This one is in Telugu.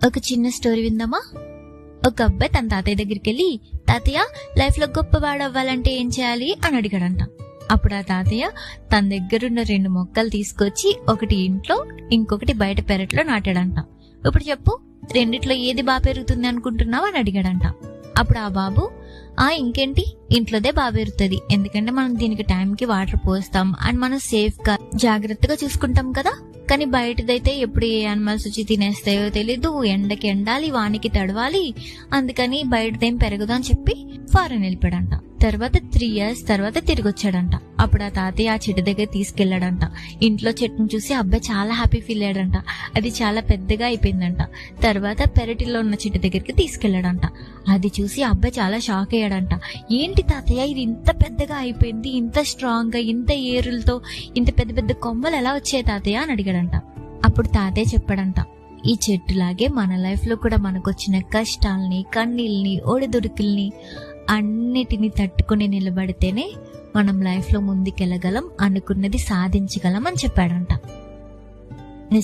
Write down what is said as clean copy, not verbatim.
ఒక చిన్న స్టోరీ విందామా? ఒక అబ్బాయి తన తాతయ్య దగ్గరికి వెళ్ళి, తాతయ్య, లైఫ్ లో గొప్పవాడు అవ్వాలంటే ఏం చేయాలి అని అడిగాడంట. అప్పుడు ఆ తాతయ్య తన దగ్గరున్న 2 మొక్కలు తీసుకొచ్చి ఒకటి ఇంట్లో, ఇంకొకటి బయట పెరట్లో నాటాడంట. ఇప్పుడు చెప్పు, రెండిట్లో ఏది బాగా పెరుగుతుంది అనుకుంటున్నావు అని అడిగాడంట. అప్పుడు ఆ బాబు, ఇంకేంటి, ఇంట్లోదే బాగా పెరుగుతుంది, ఎందుకంటే మనం దీనికి టైంకి వాటర్ పోస్తాం అండ్ మనం సేఫ్ గా జాగ్రత్తగా చూసుకుంటాం కదా. కానీ బయటదైతే ఎప్పుడు ఏ యానిమల్స్ వచ్చి తినేస్తాయో తెలీదు, ఎండకి ఎండాలి, వానికి తడవాలి, అందుకని బయటదేం పెరగదు అని చెప్పి ఫారెన్ వెళ్ళిపోయాడంట. తర్వాత 3 years తర్వాత తిరిగి వచ్చాడంట. అప్పుడు ఆ తాతయ్య ఆ చెట్టు దగ్గర తీసుకెళ్లాడంట. ఇంట్లో చెట్టును చూసి అబ్బాయి చాలా హ్యాపీ ఫీల్ అయ్యాడంట. అది చాలా పెద్దగా అయిపోయిందంట. తర్వాత పెరటిలో ఉన్న చెట్టు దగ్గరికి తీసుకెళ్లాడంట. అది చూసి అబ్బాయి చాలా షాక్ అయ్యాడంట. ఏంటి తాతయ్య, ఇది ఇంత పెద్దగా అయిపోయింది, ఇంత స్ట్రాంగ్ గా, ఇంత ఏరులతో ఇంత పెద్ద పెద్ద కొమ్మలు ఎలా వచ్చాయి తాతయ్య అని అడిగాడంట. అప్పుడు తాతయ్య చెప్పాడంట, ఈ చెట్టులాగే మన లైఫ్ లో కూడా మనకొచ్చిన కష్టాల్ని, కన్నీళ్ళని, ఒడిదుడుకుల్ని అన్నిటిని తట్టుకుని నిలబడితేనే మనం లైఫ్ లో ముందుకెళ్ళగలం, అనుకున్నది సాధించగలం అని చెప్పాడంట.